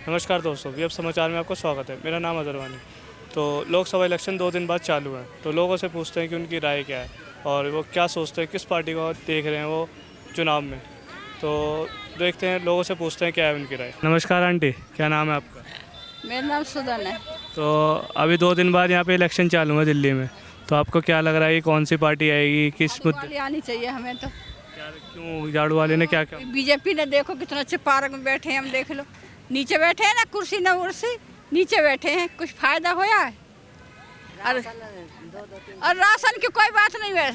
नमस्कार दोस्तों, वी अब समाचार में आपका स्वागत है। मेरा नाम अजरवानी। तो लोकसभा इलेक्शन 2 दिन बाद चालू है, तो लोगों से पूछते हैं कि उनकी राय क्या है और वो क्या सोचते हैं, किस पार्टी को देख रहे हैं वो चुनाव में। तो देखते हैं, लोगों से पूछते हैं क्या है उनकी राय। नमस्कार आंटी, क्या नाम है आपका? मेरा नाम सुदन है। तो अभी 2 दिन बाद यहाँ पे इलेक्शन चालू है दिल्ली में, तो आपको क्या लग रहा है कि कौन सी पार्टी आएगी, किस मुद्दे? वाली आनी चाहिए हमें तो। क्यों झाड़ू वाले ने क्या क्या? बीजेपी ने देखो कितना अच्छे पार्क में बैठे हैं, हम देख लो। नीचे बैठे हैं ना, कुर्सी न उर्सी, नीचे बैठे हैं, कुछ फायदा होया है? और राशन की कोई बात नहीं है,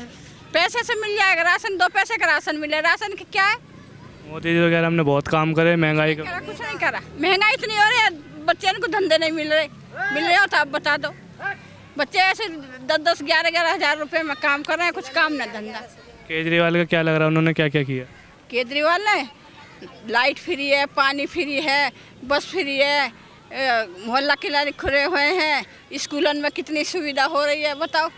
पैसे से मिल जाएगा राशन, 2 पैसे का राशन मिले। राशन की क्या है? मोदी जी वगैरह हमने बहुत काम करे, महंगाई का करा, कुछ नहीं करा। महंगाई इतनी हो रही है, बच्चे को धंधे नहीं मिल रहे हो तो आप बता दो। बच्चे ऐसे 10-10, 11-11 हज़ार रुपये में काम कर रहे हैं, कुछ काम ना धंधा। केजरीवाल का क्या लग रहा है, उन्होंने क्या क्या किया? केजरीवाल ने लाइट फ्री है, पानी फ्री है, बस फ्री है, मोहल्ला क्लिनिक खुले हुए हैं, स्कूलों में कितनी सुविधा हो रही है, बताओ।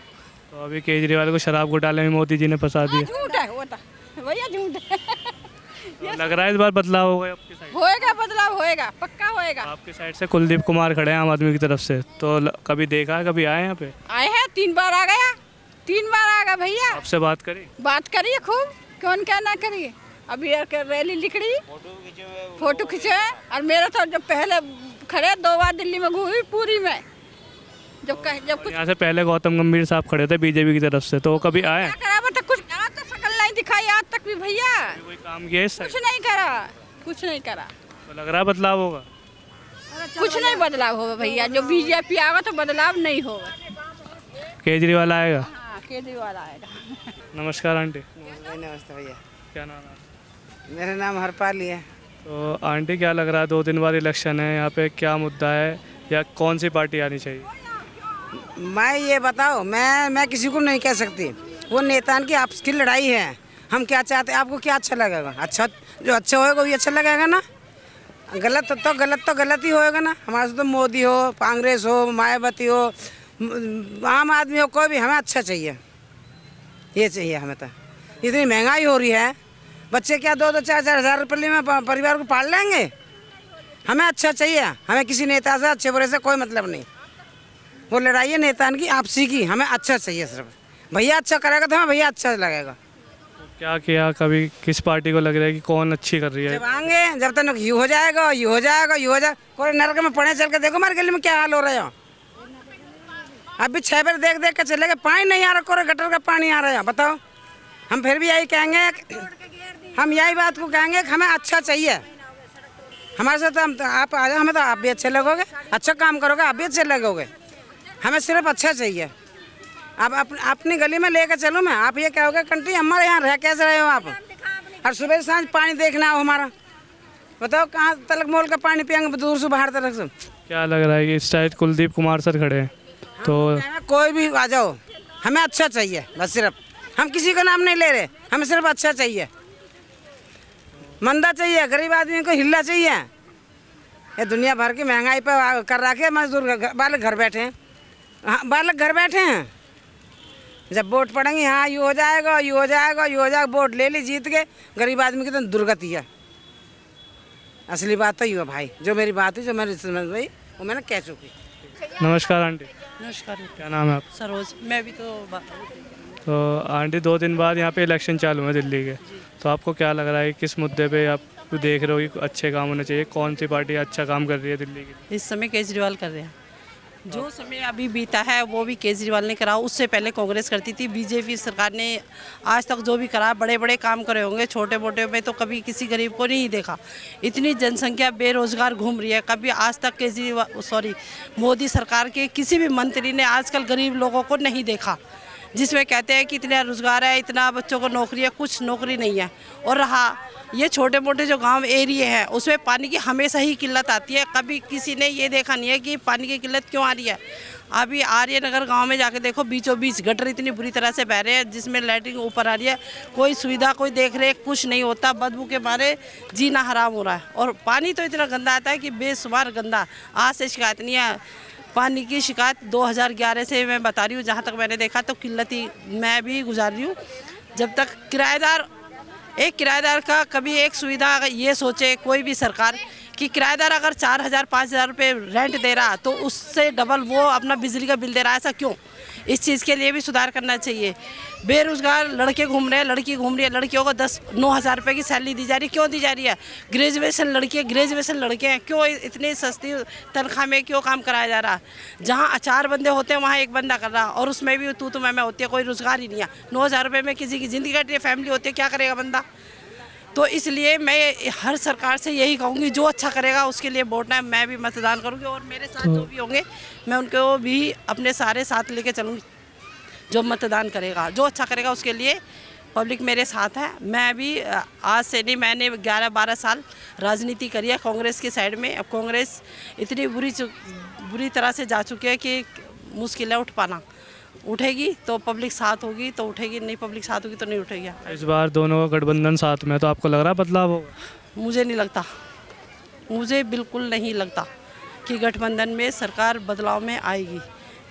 तो अभी केजरीवाल को शराब घोटाले में मोदी जी ने फंसा दिया। झूठ है वो तो, भैया झूठ है। तो लग रहा है इस बार बदलाव होगा आपकी साइड? होएगा बदलाव, होएगा, पक्का होएगा। आपकी साइड से कुलदीप कुमार खड़े हैं आम आदमी की तरफ से, तो कभी देखा है, कभी आए यहाँ पे? आए हैं, 3 बार आ गया, 3 बार आ गया भैया। आपसे बात करी? बात करिए खूब, कौन क्या ना करिए। अभी रैली निकली, फोटो खींचे, और मेरा तो जब पहले खड़े 2 बार दिल्ली में घूमी पूरी में, जब कुछ यहाँ से पहले गौतम गंभीर साहब खड़े थे बीजेपी की तरफ से, तो वो कभी आए? क्या करा, मतलब कुछ आज तक शकल नहीं दिखाई, आज तक भी भैया कोई काम किया इस कुछ साइड? नहीं करा, कुछ नहीं करा। तो लग रहा है बदलाव होगा? कुछ नहीं बदलाव होगा भैया, जो बीजेपी आएगा तो बदलाव नहीं होगा। केजरीवाल आएगा? हाँ, केजरीवाल आएगा। नमस्कार आंटी, नमस्ते भैया, क्या नाम है? मेरा नाम हरपाली है। तो आंटी क्या लग रहा है, 2 दिन बाद इलेक्शन है, यहाँ पे क्या मुद्दा है या कौन सी पार्टी आनी चाहिए? मैं ये बताओ, मैं किसी को नहीं कह सकती, वो नेताओं की आपस की लड़ाई है। हम क्या चाहते हैं, आपको क्या अच्छा लगेगा? अच्छा, जो अच्छा होएगा वही अच्छा लगेगा ना। गलत ही होएगा ना। हमारे से तो मोदी हो, कांग्रेस हो, मायावती हो, आम आदमी हो, कोई भी, हमें अच्छा चाहिए, ये चाहिए हमें। तो इतनी महंगाई हो रही है, बच्चे क्या 2-2, 4-4 हज़ार रुपये में परिवार को पाल लेंगे। हमें अच्छा चाहिए, हमें किसी नेता से अच्छे बुरे से कोई मतलब नहीं। वो लड़ाई है नेताओं की आपसी की, हमें अच्छा चाहिए सिर्फ। भैया अच्छा करेगा तो हमें भैया अच्छा लगेगा। क्या किया, कभी किस पार्टी को लग रहा है कि कौन अच्छी कर रही है? जब आएंगे, जब तक ये हो जाएगा, ये हो जाएगा, ये हो जाएगा, कोई नरक में पड़े चल के देखो हमारे गली में क्या हाल हो रहा है। अभी 6 बार देख देख के चलेगा, पानी नहीं आ रहा, कोई गटर का पानी आ रहा है, बताओ। हम फिर भी यही कहेंगे, हम यही बात को कहेंगे कि हमें अच्छा चाहिए। हमारे साथ आप आ जाओ, हमें तो आप भी अच्छे लगोगे, अच्छा काम करोगे आप भी अच्छे लगोगे। हमें सिर्फ अच्छा चाहिए। आप अपनी गली में लेकर चलो, मैं आप ये कहोगे कंट्री हमारे यहाँ रह कैसे रहे हो आप, और सुबह सांझ पानी देखना हो हमारा, बताओ कहाँ तलक मोल का पानी पियेंगे, दूर से बाहर तक से। क्या लग रहा है कि इस साइड कुलदीप कुमार सर खड़े हैं, तो कोई भी आ जाओ, हमें अच्छा चाहिए बस सिर्फ। हम किसी का नाम नहीं ले रहे, हमें सिर्फ अच्छा चाहिए। मंदा चाहिए, गरीब आदमी को हिलना चाहिए। ये दुनिया भर की महंगाई पर कर रखे मजदूर बालक घर बैठे हैं। हाँ, बालक घर बैठे हैं। जब वोट पड़ेंगे, हाँ ये हो जाएगा, ये हो जाएगा, ये हो जाएगा, वोट ले ली जीत के, गरीब आदमी की तो दुर्गति है। असली बात तो ये है भाई, जो मेरी बात है, जो मेरी समझ भाई, वो मैंने कह चुकी। नमस्कार आंटी, नमस्कार, क्या नाम है आप? सरोज। मैं भी तो आंटी 2 दिन बाद यहाँ पे इलेक्शन चालू है दिल्ली के, तो आपको क्या लग रहा है किस मुद्दे पे आप देख रहे हो कि अच्छे काम होने चाहिए, कौन सी पार्टी अच्छा काम कर रही है दिल्ली की? इस समय केजरीवाल कर रहे हैं। जो समय अभी बीता है वो भी केजरीवाल ने करा, उससे पहले कांग्रेस करती थी। बीजेपी सरकार ने आज तक जो भी करा, बड़े बड़े काम करे होंगे, छोटे मोटे में तो कभी किसी गरीब को नहीं देखा। इतनी जनसंख्या बेरोजगार घूम रही है, कभी आज तक मोदी सरकार के किसी भी मंत्री ने आजकल गरीब लोगों को नहीं देखा। जिसमें कहते हैं कि इतना रोजगार है, इतना बच्चों को नौकरी है, कुछ नौकरी नहीं है। और रहा ये छोटे मोटे जो गांव एरिए हैं, उसमें पानी की हमेशा ही किल्लत आती है। कभी किसी ने ये देखा नहीं है कि पानी की किल्लत क्यों आ रही है। अभी आर्यनगर गांव में जाके देखो, बीचों बीच गटर इतनी बुरी तरह से बह रहे हैं, जिसमें लैट्रिन ऊपर आ रही है, कोई सुविधा, कोई देख रेख कुछ नहीं होता। बदबू के मारे जीना हराम हो रहा है। और पानी तो इतना गंदा आता है कि बेशुमार गंदा। आज से शिकायत नहीं है, पानी की शिकायत 2011 से मैं बता रही हूँ। जहाँ तक मैंने देखा तो किल्लत ही मैं भी गुजार रही हूँ। जब तक किराएदार का कभी एक सुविधा ये सोचे कोई भी सरकार कि किराएदार अगर 4,000 5,000 रुपये रेंट दे रहा तो उससे डबल वो अपना बिजली का बिल दे रहा है, ऐसा क्यों? इस चीज़ के लिए भी सुधार करना चाहिए। बेरोजगार लड़के घूम रहे हैं, लड़की घूम रही है, लड़कियों को 9,000 रुपये की सैलरी दी जा रही है, क्यों दी जा रही है? ग्रेजुएशन लड़के हैं, क्यों इतनी सस्ती तनख्वाह में क्यों काम कराया जा रहा? जहाँ 4 बंदे होते हैं वहाँ 1 बंदा कर रहा, और उसमें भी तू मैं होती है, कोई रोजगार ही नहीं है। 9,000 रुपये में किसी की ज़िंदगी कट रही है, फैमिली होती है, क्या करेगा बंदा? तो इसलिए मैं हर सरकार से यही कहूँगी, जो अच्छा करेगा उसके लिए वोट है, मैं भी मतदान करूँगी, और मेरे साथ जो भी होंगे मैं उनको भी अपने सारे साथ लेके चलूँगी। जो मतदान करेगा, जो अच्छा करेगा उसके लिए पब्लिक मेरे साथ है। मैं भी आज से नहीं, मैंने 11-12 साल राजनीति करी है कांग्रेस के साइड में। अब कांग्रेस इतनी बुरी तरह से जा चुकी है कि मुश्किल है उठ पाना। उठेगी तो पब्लिक साथ होगी तो उठेगी, नहीं पब्लिक साथ होगी तो नहीं उठेगी। इस बार दोनों का गठबंधन साथ में है, तो आपको लग रहा है बदलाव होगा? मुझे नहीं लगता, मुझे बिल्कुल नहीं लगता कि गठबंधन में सरकार बदलाव में आएगी।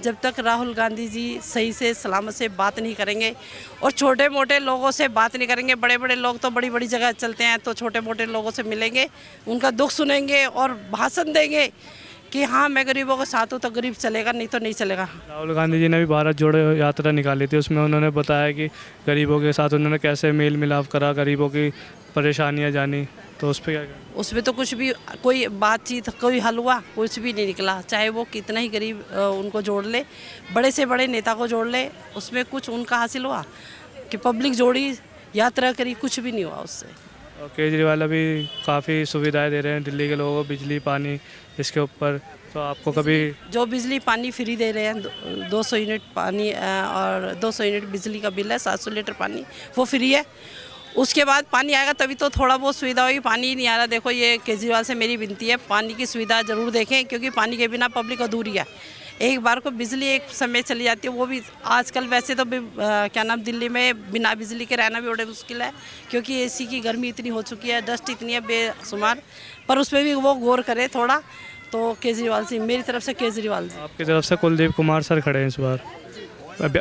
जब तक राहुल गांधी जी सही से सलामत से बात नहीं करेंगे और छोटे मोटे लोगों से बात नहीं करेंगे। बड़े बड़े लोग तो बड़ी बड़ी जगह चलते हैं, तो छोटे मोटे लोगों से मिलेंगे, उनका दुख सुनेंगे और भाषण देंगे कि हाँ मैं गरीबों के साथ हूँ, तो गरीब चलेगा, नहीं तो नहीं चलेगा। राहुल गांधी जी ने भी भारत जोड़ो यात्रा निकाली थी, उसमें उन्होंने बताया कि गरीबों के साथ उन्होंने कैसे मेल मिलाप करा, गरीबों की परेशानियां जानी, तो उस पर क्या कहना? उसमें तो कुछ भी कोई बातचीत कोई हल हुआ, कुछ भी नहीं निकला। चाहे वो कितना ही गरीब उनको जोड़ ले, बड़े से बड़े नेता को जोड़ ले, उसमें कुछ उनका हासिल हुआ कि पब्लिक जोड़ी, यात्रा करी, कुछ भी नहीं हुआ उससे। और केजरीवाल अभी काफ़ी सुविधाएं दे रहे हैं दिल्ली के लोगों को, बिजली पानी इसके ऊपर, तो आपको कभी जो बिजली पानी फ्री दे रहे हैं, 200 यूनिट पानी और 200 यूनिट बिजली का बिल है, 700 लीटर पानी वो फ्री है। उसके बाद पानी आएगा तभी तो थोड़ा बहुत सुविधा होगी। पानी ही नहीं आ रहा। देखो ये केजरीवाल से मेरी विनती है, पानी की सुविधा ज़रूर देखें, क्योंकि पानी के बिना पब्लिक अधूरी है। एक बार को बिजली एक समय चली जाती है, वो भी आजकल वैसे तो क्या नाम, दिल्ली में बिना बिजली के रहना भी बड़े मुश्किल है, क्योंकि एसी की गर्मी इतनी हो चुकी है, डस्ट इतनी है बेशुमार। पर उस पर भी वो गौर करे थोड़ा। तो केजरीवाल से, मेरी तरफ से केजरीवाल से। आपकी तरफ से कुलदीप कुमार सर खड़े हैं इस बार,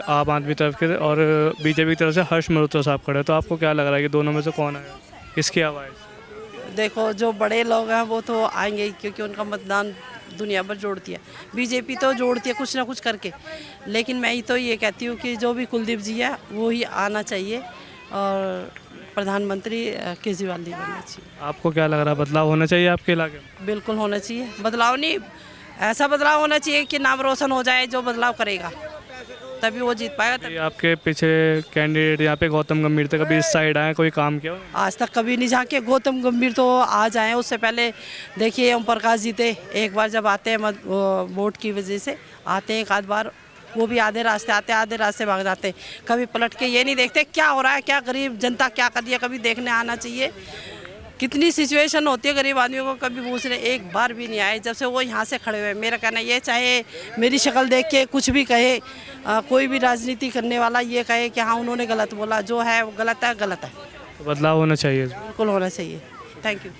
आम आदमी तरफ के, और बीजेपी की तरफ से हर्ष मल्होत्रा साहब खड़े हैं, तो आपको क्या लग रहा है कि दोनों में से कौन आएगा, किसकी आवाज़? देखो जो बड़े लोग हैं वो तो आएंगे ही, क्योंकि उनका मतदान दुनिया भर जोड़ती है। बीजेपी तो जोड़ती है कुछ ना कुछ करके, लेकिन मैं ही तो ये कहती हूँ कि जो भी कुलदीप जी है वो ही आना चाहिए, और प्रधानमंत्री केजरीवाल जी बनना चाहिए। आपको क्या लग रहा है, बदलाव होना चाहिए आपके इलाके में? बिल्कुल होना चाहिए बदलाव, नहीं ऐसा बदलाव होना चाहिए कि नाम रोशन हो जाए। जो बदलाव करेगा तभी वो जीत पाएगा। ये आपके पीछे कैंडिडेट यहाँ पे गौतम गंभीर थे, कभी इस साइड आए, कोई काम किया? आज तक कभी नहीं झांके। गौतम गंभीर तो आज आए, उससे पहले देखिए ओम प्रकाश जी थे। एक बार जब आते हैं वोट की वजह से आते हैं, एक आध बार वो भी आधे रास्ते आते हैं, आधे रास्ते भाग जाते हैं। कभी पलट के ये नहीं देखते क्या हो रहा है, क्या गरीब जनता क्या कर रही है, कभी देखने आना चाहिए। कितनी सिचुएशन होती है गरीब आदमियों को, कभी पूछने एक बार भी नहीं आए जब से वो यहाँ से खड़े हुए। मेरा कहना ये, चाहे मेरी शक्ल देख के कुछ भी कहे, कोई भी राजनीति करने वाला ये कहे कि हाँ उन्होंने गलत बोला, जो है वो गलत है, गलत है। तो बदलाव होना चाहिए, बिल्कुल होना चाहिए। Thank you.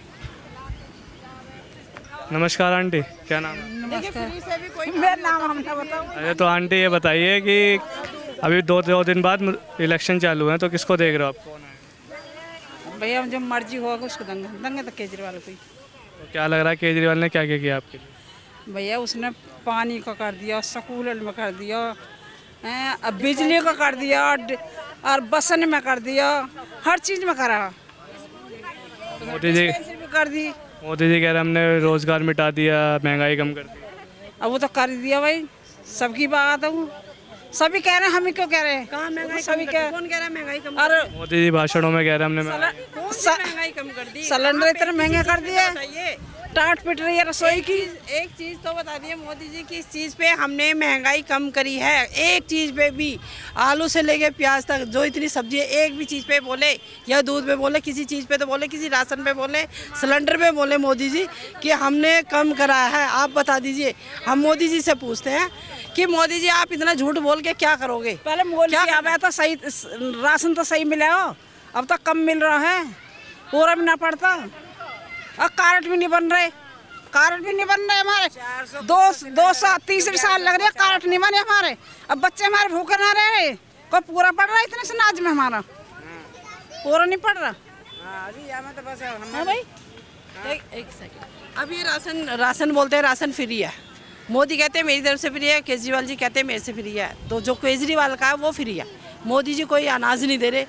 नमस्कार आंटी, क्या नाम है? मेरा नाम हमने बताओ। अरे तो आंटी ये बताइए कि अभी दो दिन बाद इलेक्शन चालू है, तो किसको देख रहे हो आप, कौन है? भैया जो मर्जी होगा उसको दंगे तो केजरीवाल को ही। तो क्या लग रहा है केजरीवाल ने क्या क्या किया आपके लिए? भैया उसने पानी का कर दिया, स्कूल में कर दिया, अब बिजली का कर दिया, और बसन में कर दिया, हर चीज़ में करा। मोदी जी कर दी। मोदी जी कह रहे हमने रोजगार मिटा दिया, महंगाई कम कर दी। अब वो तो कर दिया भाई, सबकी बात है वो, सभी कह रहे हैं, हम ही क्यों कह रहे हैं? कहाँ महंगाई सभी कम कह, कौन कह रहा है महंगाई कम? अरे मोदी जी भाषणों में कह रहे हमने महंगाई कम कर दी? सिलेंडर इतने महंगे कर दिए, बताइए। टाट पिट रही है रसोई की। एक चीज़ तो बता दिए मोदी जी की, इस चीज़ पे हमने महंगाई कम करी है। एक चीज़ पे भी, आलू से लेके प्याज तक जो इतनी सब्जी है, एक भी चीज़ पे बोले, या दूध पे बोले, किसी चीज़ पे तो बोले, किसी राशन पे बोले, सिलेंडर पे बोले मोदी जी कि हमने कम करा है। आप बता दीजिए। हम मोदी जी से पूछते हैं कि मोदी जी आप इतना झूठ बोल के क्या करोगे? पहले मोल क्या अब तो सही राशन तो सही मिला हो, अब तक कम मिल रहा है, पूरा भी ना पड़ता। अब कार्ड भी नहीं बन रहे, कार्ड भी नहीं बन रहे हमारे। 230 साल लग रहे हैं, कार्ड नहीं बने हमारे। अब बच्चे हमारे भूखे ना रह रहे, कोई पूरा पड़ रहा है इतने से नाज में, हमारा पूरा नहीं पड़ रहा। तो बस हाँ भाई, एक सेकंड, अब ये राशन बोलते हैं राशन फ्री है, मोदी कहते हैं मेरी तरफ से फ्री है, केजरीवाल जी कहते हैं मेरे से फ्री है। तो जो केजरीवाल का है वो फ्री है, मोदी जी कोई अनाज नहीं दे रहे।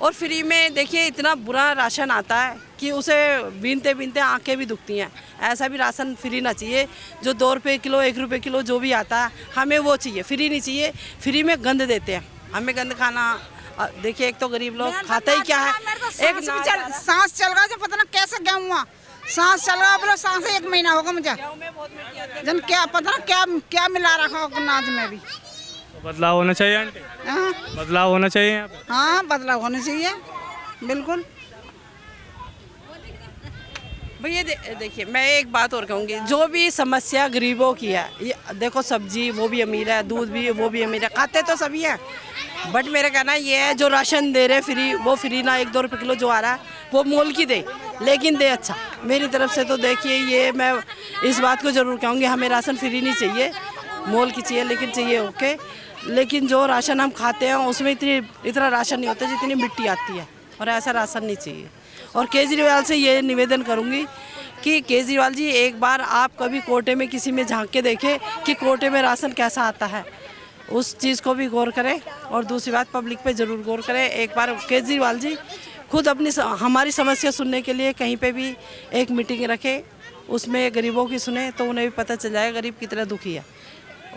और फ्री में देखिए इतना बुरा राशन आता है कि उसे बीनते बीनते आंखें भी दुखती हैं। ऐसा भी राशन फ्री ना चाहिए, जो 2 रुपये किलो 1 रुपये किलो जो भी आता है हमें वो चाहिए, फ्री नहीं चाहिए। फ्री में गंद देते हैं, हमें गंद खाना, देखिए एक तो गरीब लोग खाते ही क्या है, एक सांस चल रहा है, पता ना कैसे गया हुआ सांस चल रहा, बोलो सांस 1 महीना होगा मुझे, जन क्या पता ना क्या क्या मिला रखा होगा अनाज में भी। तो बदलाव होना चाहिए आंटी, हाँ बदलाव होना चाहिए यहाँ पे। हाँ, बदलाव होना चाहिए बिल्कुल। भैया देखिए मैं एक बात और कहूँगी, जो भी समस्या गरीबों की है, ये देखो सब्जी वो भी अमीर है, दूध भी वो भी अमीर है, खाते तो सभी हैं। बट मेरा कहना ये है जो राशन दे रहे फ्री, वो फ्री ना 1-2 रुपये किलो जो आ रहा है वो मोल की दे, लेकिन दे अच्छा। मेरी तरफ से तो देखिए ये मैं इस बात को ज़रूर कहूँगी, हमें राशन फ्री नहीं चाहिए, मोल की चाहिए, लेकिन चाहिए ओके। लेकिन जो राशन हम खाते हैं उसमें इतना राशन नहीं होता जितनी मिट्टी आती है, और ऐसा राशन नहीं चाहिए। और केजरीवाल से ये निवेदन करूँगी कि केजरीवाल जी एक बार आप कभी कोटे में किसी में झांक के देखें कि कोटे में राशन कैसा आता है, उस चीज़ को भी गौर करें। और दूसरी बात पब्लिक पे ज़रूर गौर करें। एक बार केजरीवाल जी खुद हमारी समस्या सुनने के लिए कहीं पे भी एक मीटिंग रखें, उसमें गरीबों की सुने तो उन्हें भी पता चल जाएगा गरीब कितना दुखी है।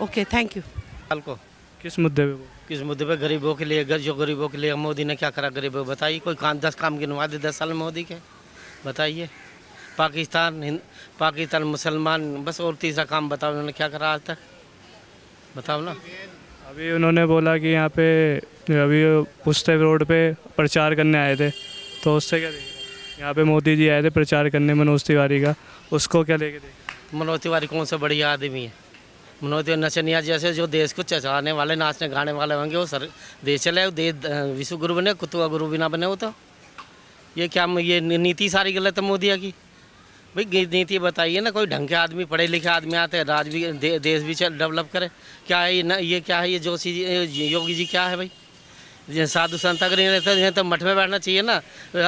Okay, thank you. को किस मुद्दे पे वो? किस मुद्दे पे? गरीबों के लिए, जो गरीबों के लिए मोदी ने क्या करा गरीबों, बताइए। कोई काम 10 काम गिनवा दे 10 साल में मोदी के, बताइए। पाकिस्तान मुसलमान, बस और तीसरा काम बताओ उन्होंने क्या करा आज तक, बताओ ना। अभी उन्होंने बोला कि यहाँ पे अभी पुश्ते रोड पे प्रचार करने आए थे, तो उससे क्या देखें? यहाँ पे मोदी जी आए थे प्रचार करने मनोज तिवारी का, उसको क्या लेके देखें? मनोज तिवारी कौन सा बढ़िया आदमी है? मनोज तिवारी नचनिया जैसे जो देश को चलाने वाले, नाचने गाने वाले होंगे, वो सर देश चले, विश्व गुरु बने, कुतुआ गुरु भी ना बने। वो तो ये क्या, ये नीति सारी गलत है मोदी की। भाई नीति बताइए ना, कोई ढंग के आदमी, पढ़े लिखे आदमी आते हैं, राज भी देश भी डेवलप करे। क्या है ये क्या है ये जोशी जी, योगी जी क्या है भाई? साधु संत अगर नहीं रहते तो मठ में बैठना चाहिए ना,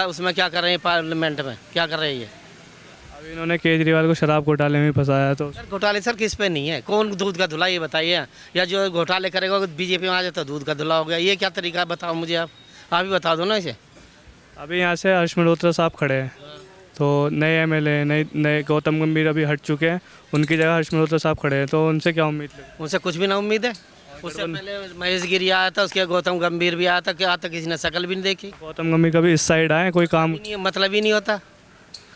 उसमें क्या कर रहे हैं, पार्लियामेंट में क्या कर रहे हैं ये? अभी इन्होंने केजरीवाल को शराब घोटाले में फंसाया, तो सर घोटाले सर किस पे नहीं है? कौन दूध का धुला ये बताइए? या जो घोटाले करेगा बीजेपी में आ जाए तो दूध का धुला हो गया, ये क्या तरीका है बताओ मुझे, आप ही बता दो ना इसे। अभी यहाँ से हर्ष मल्होत्रा साहब खड़े हैं, तो नए एमएलए नए गौतम गंभीर अभी हट चुके हैं, उनकी जगह हर्ष मल्होत्रा साहब खड़े हैं, तो उनसे क्या उम्मीद लगी? उनसे कुछ भी ना उम्मीद है। उससे पहले महेश गिरी आया था, उसके गौतम गंभीर भी आया था, क्या आता किसी ने शक्ल भी नहीं देखी। गौतम गंभीर कभी इस साइड आए, कोई काम नहीं, मतलब ही नहीं होता,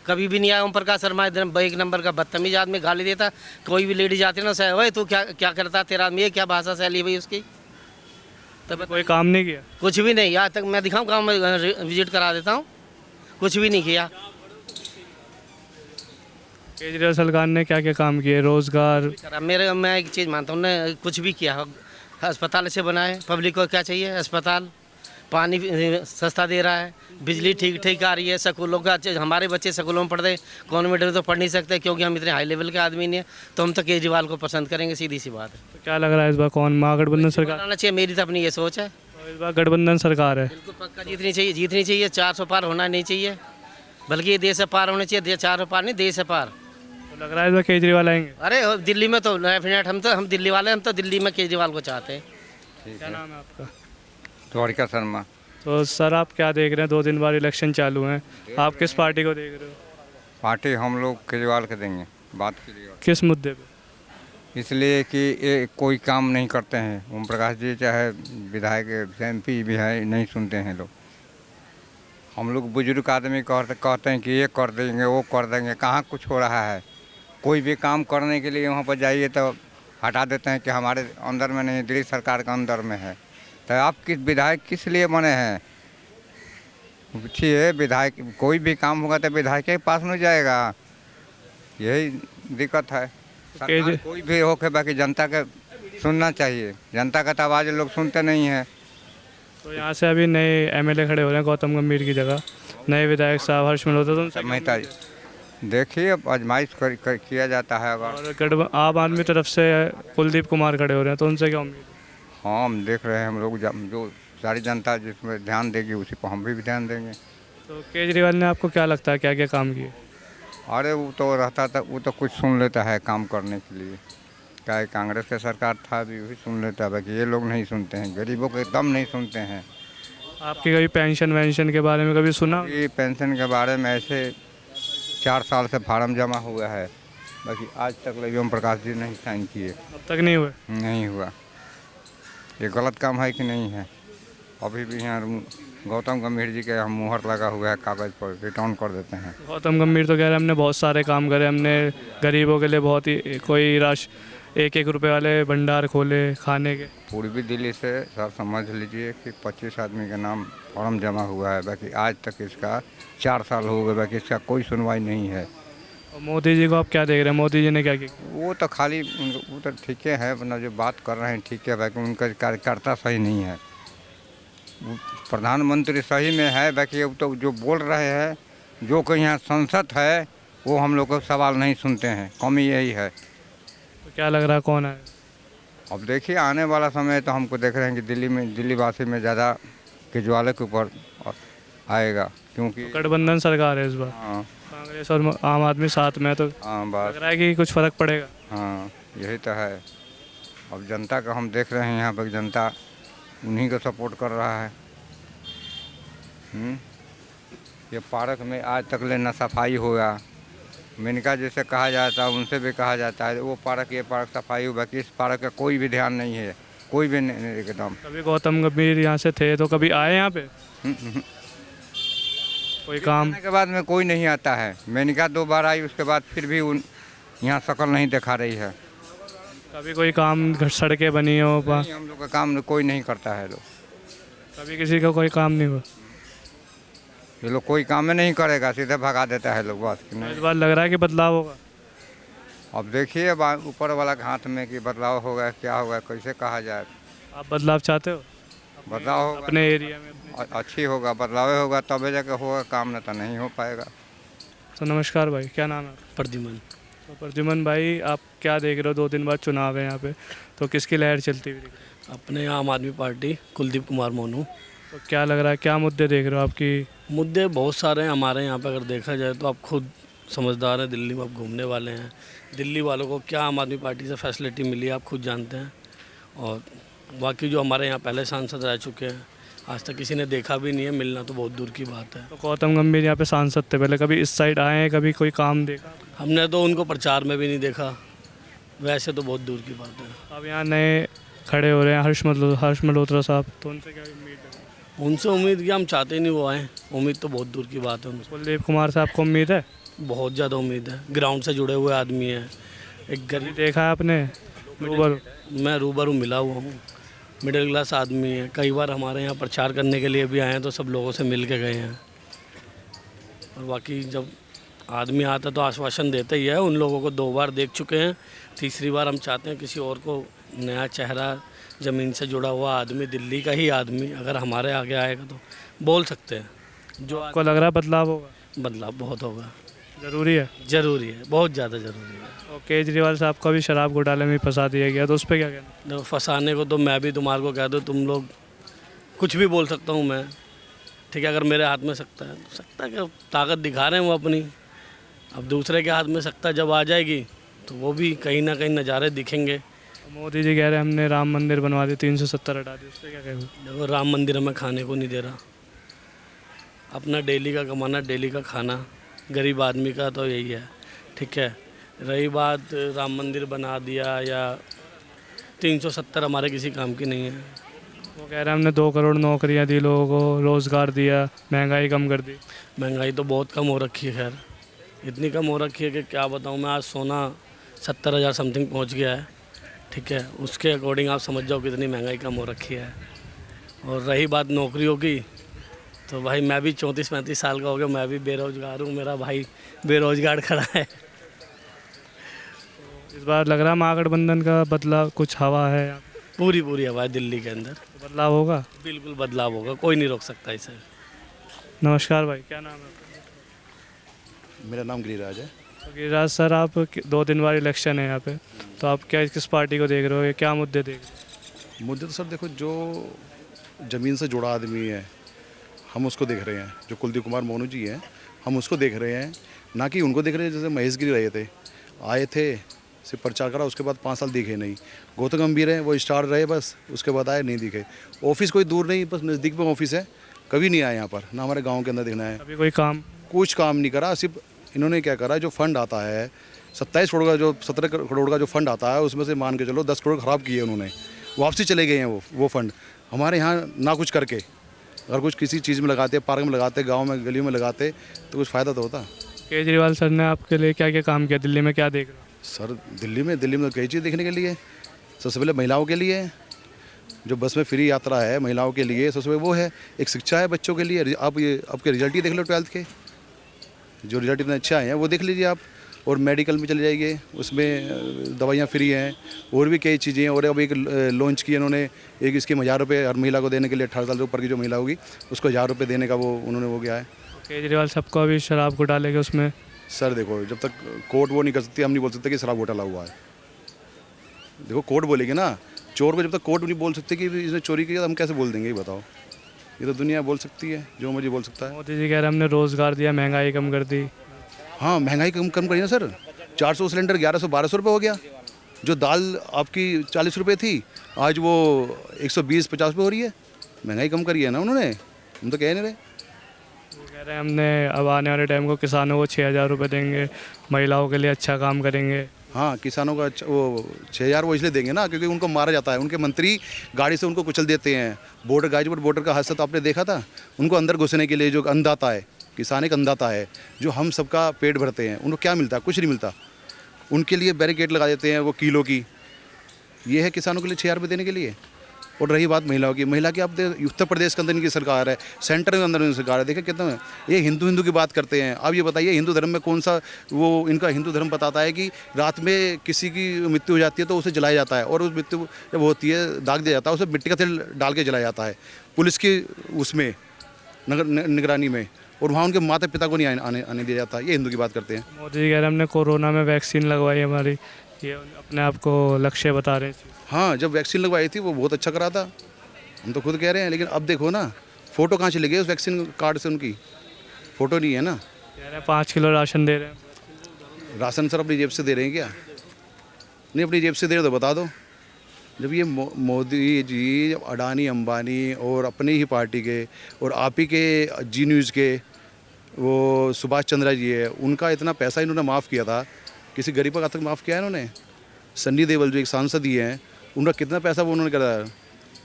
कभी भी नहीं आया। ओम प्रकाश शर्मा एक नंबर का बदतमीज आदमी, गाली देता। कोई भी लेडीज आती है ना, ओए तू क्या करता तेरा आदमी, ये क्या भाषा शैली भाई उसकी? तब कोई काम नहीं किया, कुछ भी नहीं। आज तक मैं दिखाऊँ गाँव में विजिट करा देता हूँ, कुछ भी नहीं किया। केजरीवाल सरकार ने क्या क्या काम किए? रोजगार, मैं एक चीज़ मानता हूँ ना, कुछ भी किया। अस्पताल से बनाए, पब्लिक को क्या चाहिए? अस्पताल, पानी सस्ता दे रहा है, बिजली ठीक आ रही है, स्कूलों का, हमारे बच्चे स्कूलों में पढ़ते, कॉन्वेंट में तो पढ़ नहीं सकते क्योंकि हम इतने हाई लेवल के आदमी नहीं है, तो हम तो केजरीवाल को पसंद करेंगे, सीधी सी बात है। तो क्या लग रहा है इस बार कौन महागठबंधन सरकार आना चाहिए? मेरी तो अपनी ये सोच है, तो इस बार गठबंधन सरकार है। बिल्कुल पक्का जीतनी चाहिए। 400 पार होना नहीं चाहिए, बल्कि ये देश से पार होना चाहिए, 400 पार नहीं, देश से पार। तो लग रहा है इस बार केजरीवाल आएंगे? अरे दिल्ली में तो डेफिनेट, हम दिल्ली वाले, हम तो दिल्ली में केजरीवाल को चाहते हैं। क्या नाम है आपका? द्वारिका शर्मा। तो सर आप क्या देख रहे हैं, 2 दिन बाद इलेक्शन चालू हैं, आप किस पार्टी को देख रहे हो? पार्टी हम लोग केजरीवाल के देंगे, बात केजरीवाल। किस मुद्दे पे? इसलिए कि ये कोई काम नहीं करते हैं। ओम प्रकाश जी चाहे विधायक MP भी है, नहीं सुनते हैं लोग। हम लोग बुजुर्ग आदमी कहते हैं कि ये कर देंगे वो कर देंगे, कहाँ कुछ हो रहा है? कोई भी काम करने के लिए वहाँ पर जाइए तो हटा देते हैं कि हमारे अंदर में नहीं, दिल्ली सरकार के अंदर में है। तो आप किस विधायक किस लिए बने हैं? पूछिए, विधायक कोई भी काम होगा तो विधायक के पास नहीं जाएगा, यही दिक्कत है। सरकार कोई भी हो के बाकी जनता के सुनना चाहिए, जनता का तो आवाज़ लोग सुनते नहीं हैं। तो यहाँ से अभी नए एमएलए खड़े हो रहे हैं गौतम गंभीर की जगह, नए विधायक साहब हर्ष मल्होत्रा, मेहता देखिए अब आजमाइश किया जाता है। अगर और आम आदमी तरफ से कुलदीप कुमार खड़े हो रहे हैं, तो उनसे क्या उम्मीद? हाँ, हम देख रहे हैं, हम लोग जो सारी जनता जिसमें ध्यान देगी उसी पर हम भी ध्यान देंगे। तो केजरीवाल ने आपको क्या लगता है क्या क्या काम किए? अरे वो तो रहता था, वो तो कुछ सुन लेता है काम करने के लिए। क्या है, कांग्रेस का सरकार था भी वही सुन लेता है, बाकी ये लोग नहीं सुनते हैं, गरीबों के दम नहीं सुनते हैं। आपके कभी पेंशन वेंशन के बारे में कभी सुना? ये पेंशन के बारे में ऐसे 4 साल से फार्म जमा हुआ है, बाकी आज तक ओम प्रकाश जी नहीं साइन किए। अब तक नहीं हुए? नहीं हुआ। ये गलत काम है कि नहीं है? अभी भी यहाँ गौतम गंभीर जी के हम मुहर लगा हुआ है, कागज़ पर रिटर्न कर देते हैं। गौतम गंभीर तो कह रहे हैं हमने बहुत सारे काम करे, हमने गरीबों के लिए बहुत ही कोई एक रुपए वाले भंडार खोले खाने के। पूर्वी दिल्ली से सर समझ लीजिए कि 25 आदमी का नाम फॉर्म जमा हुआ है, बाकी आज तक इसका 4 साल हो गए, बाकी इसका कोई सुनवाई नहीं है। और मोदी जी को आप क्या देख रहे हैं? मोदी जी ने क्या किया? वो तो खाली वो तो ठीक है, वरना जो बात कर रहे हैं ठीक है, बाकी उनका कार्यकर्ता सही नहीं है। प्रधानमंत्री सही में है, बाकी अब तो जो बोल रहे हैं, जो कि यहाँ संसद है, वो हम लोग को सवाल नहीं सुनते हैं, कमी यही है। तो क्या लग रहा है कौन है? अब देखिए आने वाला समय तो हमको देख रहे हैं कि दिल्ली वासी में ज़्यादा केजरीवाल के ऊपर आएगा, क्योंकि गठबंधन सरकार है इस बार। हाँ कांग्रेस और आम आदमी साथ में है, तो हाँ लग बस रहा है कि कुछ फर्क पड़ेगा। हाँ यही तो है। अब जनता का हम देख रहे हैं, यहाँ पर जनता उन्हीं को सपोर्ट कर रहा है। ये पार्क में आज तक ले न सफाई होगा, मेनका जैसे कहा जाता है उनसे भी कहा जाता है वो पार्क ये पार्क सफाई हुआ, बाकी इस पार्क का कोई भी ध्यान नहीं है, कोई भी नहीं एकदम। कभी गौतम गंभीर यहाँ से थे तो कभी आए यहाँ पे? कोई काम के बाद में कोई नहीं आता है। मेनका 2 बार आई, उसके बाद फिर भी यहाँ शक्ल नहीं दिखा रही है। कभी कोई काम सड़कें बनी हो? नहीं, हम लोग का काम कोई नहीं करता है लोग। कभी किसी का कोई काम नहीं हुआ? ये लोग कोई काम में नहीं करेगा, सीधे भगा देता है लोग बस। इस बार लग रहा है कि बदलाव होगा। अब देखिए ऊपर वाला के हाथ में कि बदलाव होगा क्या होगा, कैसे कहा जाए। आप बदलाव चाहते हो? बदलाव होगा अपने एरिया में अच्छी होगा, बदलाव होगा तब जाके होगा काम, न तो नहीं हो पाएगा। तो नमस्कार भाई, क्या नाम है? प्रद्युमन। तो प्रद्युमन भाई, आप क्या देख रहे हो? 2 दिन बाद चुनाव है यहाँ पे, तो किसकी लहर चलती हुई दिख रही है? अपने आम आदमी पार्टी कुलदीप कुमार मोनू। तो क्या लग रहा है, क्या मुद्दे देख रहे हो? आपकी मुद्दे बहुत सारे हैं हमारे यहाँ पे, अगर देखा जाए तो आप खुद समझदार हैं, दिल्ली में आप घूमने वाले हैं, दिल्ली वालों को क्या आम आदमी पार्टी से फैसिलिटी मिली है आप खुद जानते हैं। और बाकी जो हमारे यहाँ पहले सांसद रह चुके हैं, आज तक किसी ने देखा भी नहीं है, मिलना तो बहुत दूर की बात है। तो गौतम गंभीर यहाँ पे सांसद थे पहले, कभी इस साइड आए हैं, कभी कोई काम देखा? हमने तो उनको प्रचार में भी नहीं देखा, वैसे तो बहुत दूर की बात है। अब यहाँ नए खड़े हो रहे हैं हर्ष मल्होत्रा साहब, तो उनसे क्या उम्मीद है? उनसे उम्मीद की हम चाहते ही नहीं वो आए, उम्मीद तो बहुत दूर की बात है उनसे। कुलदीप कुमार साहब को उम्मीद है? बहुत ज़्यादा उम्मीद है, ग्राउंड से जुड़े हुए आदमी हैं। एक गरीब देखा है आपने रूबरू? मैं रूबरू मिला हुआ हूँ, मिडिल क्लास आदमी है, कई बार हमारे यहाँ प्रचार करने के लिए भी आए हैं तो सब लोगों से मिल के गए हैं। और बाकी जब आदमी आता तो आश्वासन देता ही है, उन लोगों को 2 बार देख चुके हैं, तीसरी बार हम चाहते हैं किसी और को, नया चेहरा, ज़मीन से जुड़ा हुआ आदमी, दिल्ली का ही आदमी अगर हमारे आगे आएगा तो बोल सकते हैं। जो आपको लग रहा है बदलाव होगा? बदलाव बहुत होगा, ज़रूरी है? ज़रूरी है, बहुत ज़्यादा ज़रूरी है। और केजरीवाल साहब को भी शराब घोटाले में फंसा दिया गया, तो उस पर क्या कहना? देखो फंसाने को तो मैं भी तुम्हारे को कह दूँ, तुम लोग कुछ भी बोल सकता हूँ मैं, ठीक है, अगर मेरे हाथ में सत्ता है, सत्ता क्या ताकत दिखा रहे हैं वो अपनी, अब दूसरे के हाथ में सत्ता जब आ जाएगी तो वो भी कहीं ना कहीं नज़ारे दिखेंगे। मोदी जी कह रहे हैं हमने राम मंदिर बनवा दिया, 370 हटा दिया, उस पर क्या कहेंगे? देखो राम मंदिर हमें खाने को नहीं दे रहा, अपना डेली का कमाना, डेली का खाना, गरीब आदमी का तो यही है, ठीक है। रही बात राम मंदिर बना दिया या 370, हमारे किसी काम की नहीं है। वो कह रहे हैं हमने 2 करोड़ नौकरियां दी, लोगों को रोज़गार दिया, महंगाई कम कर दी। महंगाई तो बहुत कम हो रखी है, खैर इतनी कम हो रखी है कि क्या बताऊँ मैं। आज सोना 70,000 समथिंग पहुंच गया है, ठीक है, उसके अकॉर्डिंग आप समझ जाओ कितनी महंगाई कम हो रखी है। और रही बात नौकरियों की, तो भाई मैं भी 34-35 साल का हो गया, मैं भी बेरोज़गार हूँ, मेरा भाई बेरोज़गार खड़ा है। इस बार लग रहा है महागठबंधन का बदलाव, कुछ हवा है? पूरी हवा है दिल्ली के अंदर, तो बदलाव होगा? बिल्कुल बदलाव होगा, कोई नहीं रोक सकता इसे। नमस्कार भाई, क्या नाम है आपका? मेरा नाम गिरिराज है। तो गिरिराज सर, आप 2 दिन बाद इलेक्शन है यहाँ पे, तो आप क्या किस पार्टी को देख रहे हो, या क्या मुद्दे देख रहे हो? मुद्दे तो सर देखो, जो ज़मीन से जुड़ा आदमी है हम उसको देख रहे हैं, जो कुलदीप कुमार मोनू जी हैं हम उसको देख रहे हैं। ना कि उनको देख रहे हैं। जैसे महेश गिरी रहे थे, आए थे, सिर्फ प्रचार करा, उसके बाद 5 साल दिखे नहीं। गौतम गंभीर है, वो स्टार रहे बस, उसके बाद आए नहीं दिखे। ऑफिस कोई दूर नहीं, बस नज़दीक में ऑफिस है, कभी नहीं आए यहाँ पर, ना हमारे गाँव के अंदर दिखना है। अभी कोई काम कुछ काम नहीं करा। सिर्फ इन्होंने क्या करा, जो फंड आता है 27 करोड़ का, जो 17 करोड़ का जो फंड आता है, उसमें से मान के चलो 10 करोड़ ख़राब किए उन्होंने, वापसी चले गए हैं वो फंड। हमारे यहाँ ना कुछ करके अगर कुछ किसी चीज़ में लगाते, पार्क में लगाते, गांव में गलियों में लगाते, तो कुछ फ़ायदा तो होता। केजरीवाल सर ने आपके लिए क्या क्या काम किया? दिल्ली में क्या देख रहे हो? सर दिल्ली में तो कई चीज़ देखने के लिए। सबसे पहले महिलाओं के लिए जो बस में फ्री यात्रा है महिलाओं के लिए, सबसे पहले वो है। एक शिक्षा है बच्चों के लिए। आप ये आपके रिजल्ट ही देख लो 12th के, जो रिजल्ट इतने अच्छे आए हैं वो देख लीजिए आप। और मेडिकल में चले जाइए, उसमें दवाइयाँ फ्री हैं, और भी कई चीज़ें हैं। और अब एक लॉन्च किया इन्होंने, एक स्कीम 1000 रुपये हर महिला को देने के लिए, 18 साल से ऊपर की जो महिला होगी उसको 1000 रुपये देने का वो उन्होंने वो किया है। केजरीवाल सबको अभी शराब घोटाले के उसमें। सर देखो, जब तक कोर्ट वो नहीं कर सकती, हम नहीं बोल सकते कि शराब घोटाला हुआ है। देखो कोर्ट बोलेगी ना, चोर को जब तक कोर्ट नहीं बोल सकते कि इसने चोरी किया, तो हम कैसे बोल देंगे ये बताओ। ये तो दुनिया बोल सकती है, जो मर्जी बोल सकता है। मोदी जी कह रहे हैं हमने रोज़गार दिया, महंगाई कम कर दी। हाँ, महंगाई कम करी ना सर। 400 सिलेंडर 1100-1200 रुपये हो गया। जो दाल आपकी 40 रुपये थी, आज वो 120-50 रुपये हो रही है। महंगाई कम करी है ना उन्होंने, हम तो कह नहीं रहे। वो कह रहे हैं हमने अब आने वाले टाइम को किसानों को 6000 रुपये देंगे, महिलाओं के लिए अच्छा काम करेंगे। हाँ, किसानों का वो 6000 वो इसलिए देंगे ना क्योंकि उनको मारा जाता है। उनके मंत्री गाड़ी से उनको कुचल देते हैं। बॉर्डर गाजीपुर बॉर्डर का हादसा तो आपने देखा था। उनको अंदर घुसने के लिए जो अन्नदाता है, किसान एक अन्नदाता है, जो हम सबका पेट भरते हैं, उनको क्या मिलता है? कुछ नहीं मिलता। उनके लिए बैरिकेड लगा देते हैं वो किलो की। ये है किसानों के लिए 6000 रुपये देने के लिए। और रही बात महिलाओं की, महिला की आप उत्तर प्रदेश के अंदर इनकी सरकार है, सेंटर के अंदर इनकी सरकार है। देखिए कितना है। ये हिंदू की बात करते हैं। अब ये बताइए हिंदू धर्म में कौन सा वो इनका हिंदू धर्म बताता है कि रात में किसी की मृत्यु हो जाती है तो उसे जलाया जाता है, और उस मृत्यु जब होती है दाग दिया जाता है, उसे मिट्टी का तेल डाल के जलाया जाता है पुलिस की उसमें निगरानी में, और वहाँ उनके माता पिता को नहीं आने दिया जाता। ये हिंदू की बात करते हैं। मोदी जी कह रहे हैं हमने कोरोना में वैक्सीन लगवाई हमारी, ये अपने आप को लक्ष्य बता रहे हैं। हाँ, जब वैक्सीन लगवाई थी वो बहुत अच्छा करा था, हम तो खुद कह रहे हैं। लेकिन अब देखो ना, फ़ोटो कहाँ चली गई उस वैक्सीन कार्ड से? उनकी फ़ोटो नहीं है ना। कह रहे हैं 5 किलो राशन दे रहे हैं। राशन सर अपनी जेब से दे रहे हैं क्या? नहीं, अपनी जेब से दे रहे तो बता दो। जब ये मोदी जी, अडानी अंबानी और अपनी ही पार्टी के और आप ही के जी न्यूज़ के वो सुभाष चंद्रा जी है, उनका इतना पैसा इन्होंने माफ़ किया था। किसी गरीब का तक माफ़ किया है इन्होंने? सन्नी देओल जो एक सांसद ही हैं, उनका कितना पैसा वो उन्होंने करा,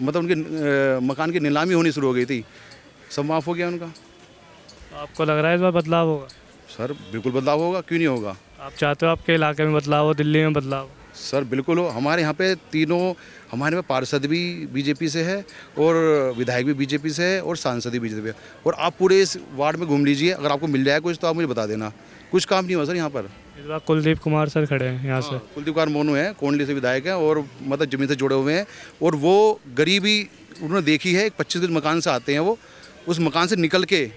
मतलब उनके मकान की नीलामी होनी शुरू हो गई थी, सब माफ़ हो गया उनका। आपको लग रहा है इस बार बदलाव होगा? सर बिल्कुल बदलाव होगा, क्यों नहीं होगा। आप चाहते हो आपके इलाके में बदलाव हो, दिल्ली में बदलाव हो? सर बिल्कुल हो। हमारे यहाँ पे तीनों, हमारे में पार्षद भी बीजेपी से है, और विधायक भी बीजेपी से है, और सांसद भी बीजेपी है। और आप पूरे इस वार्ड में घूम लीजिए, अगर आपको मिल जाए कुछ तो आप मुझे बता देना। कुछ काम नहीं हुआ सर यहाँ पर। इस बार कुलदीप कुमार सर खड़े हैं यहाँ से। कुलदीप कुमार मोनू है, कोंडली से विधायक हैं, और मतलब जमीन से जुड़े हुए हैं। और वो गरीबी उन्होंने देखी है। 25 दिन मकान से आते हैं वो, उस मकान से निकल के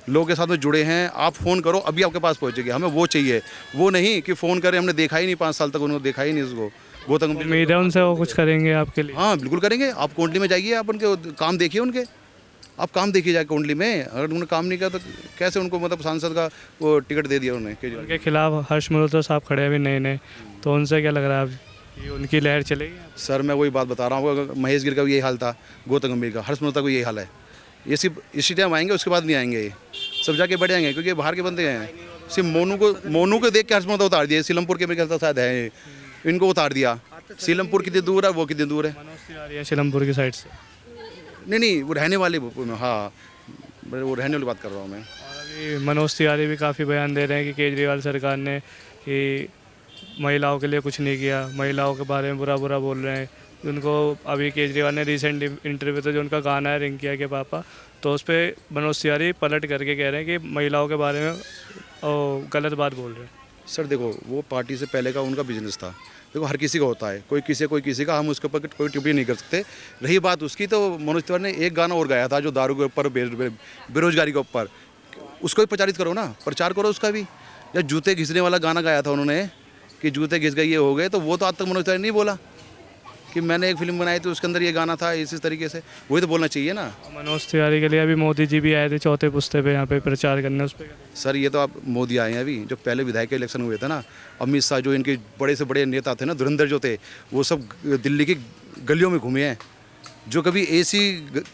लोगों के साथ में जुड़े हैं। आप फ़ोन करो अभी आपके पास पहुँचेगी। हमें वो चाहिए, वो नहीं कि फ़ोन करें हमने देखा ही नहीं 5 साल तक, उन्होंने देखा ही नहीं उसको। गौतम उम्मीद है उनसे वो कुछ करेंगे आपके लिए? हाँ बिल्कुल करेंगे। आप कोंडली में जाइए, आप उनके काम देखिए, उनके आप काम देखिए जाए कोंडली में। अगर उन्होंने काम नहीं किया तो कैसे उनको मतलब सांसद का वो टिकट दे दिया उन्होंने। उनके खिलाफ हर्ष मल्होत्रा साहब खड़े हैं अभी नए, तो उनसे क्या लग रहा है अभी, उनकी लहर चलेगी? सर मैं वही बात बता रहा हूँ, महेश गिर का भी यही हाल था, गौतम गंभीर का, हर्ष मल्होत्रा का यही हाल है। ये सिर्फ इसी टाइम आएंगे, उसके बाद नहीं आएंगे। ये सब जाके बढ़ जाएंगे क्योंकि बाहर के बंदे हैं। सिर्फ मोनू को देख के हर्ष मल्होत्रा उतार दिया। सीलमपुर के मेरे ख्याल शायद है, इनको उतार दिया। सीलमपुर कितनी दूर है, वो कितनी दूर है? मनोज तिवारी है सीलमपुर की साइड से। नहीं, वो रहने वाले, हाँ वो रहने वाली बात कर रहा हूँ मैं। और अभी मनोज तिवारी भी काफ़ी बयान दे रहे हैं कि केजरीवाल सरकार ने कि महिलाओं के लिए कुछ नहीं किया, महिलाओं के बारे में बुरा बोल रहे हैं उनको। अभी केजरीवाल ने रिसेंट इंटरव्यू तो जो उनका गाना है रिंकिया के पापा, तो उस पर मनोज तिवारी पलट करके कह रहे हैं कि महिलाओं के बारे में गलत बात बोल रहे हैं। सर देखो, वो पार्टी से पहले का उनका बिजनेस था। देखो हर किसी का होता है, कोई किसी का, हम उसके ऊपर कोई टिप्पणी नहीं कर सकते। रही बात उसकी, तो मनोज तिवारी ने एक गाना और गाया था जो दारू के ऊपर, बेरोजगारी के ऊपर, उसको भी प्रचारित करो ना, प्रचार करो उसका भी। या जूते घिसने वाला गाना गाया था उन्होंने कि जूते घिस गए ये हो गए, तो वो तो आज तक मनोज तिवारी नहीं बोला कि मैंने एक फिल्म बनाई थी उसके अंदर ये गाना था, इस तरीके से वही तो बोलना चाहिए ना। मनोज तिवारी के लिए अभी मोदी जी भी आए थे चौथे पुस्ते पे यहाँ पे प्रचार करने, उस पर सर ये तो आप मोदी आए हैं अभी, जो पहले विधायक के इलेक्शन हुए थे ना, अमित शाह जो इनके बड़े से बड़े नेता थे ना, धुरंधर जो थे, वो सब दिल्ली की गलियों में घूमे हैं, जो कभी एसी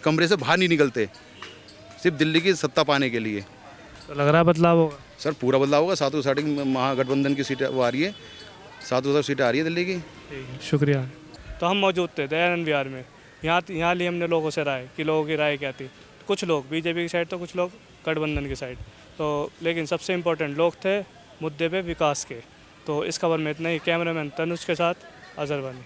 कमरे से बाहर नहीं निकलते, सिर्फ दिल्ली की सत्ता पाने के लिए। तो लग रहा है बदलाव होगा। सर पूरा बदलाव होगा। 7 साठ महागठबंधन की सीटें वो आ रही है, 7 सीटें आ रही है दिल्ली की। ठीक है, शुक्रिया। तो हम मौजूद थे दयानंद विहार में, यहाँ ली हमने लोगों से राय कि लोगों की राय क्या थी। कुछ लोग बीजेपी की साइड तो कुछ लोग गठबंधन की साइड, तो लेकिन सबसे इम्पोर्टेंट लोग थे मुद्दे पे विकास के। तो इस खबर में इतना ही। कैमरामैन तनुज के साथ अजहर वानी।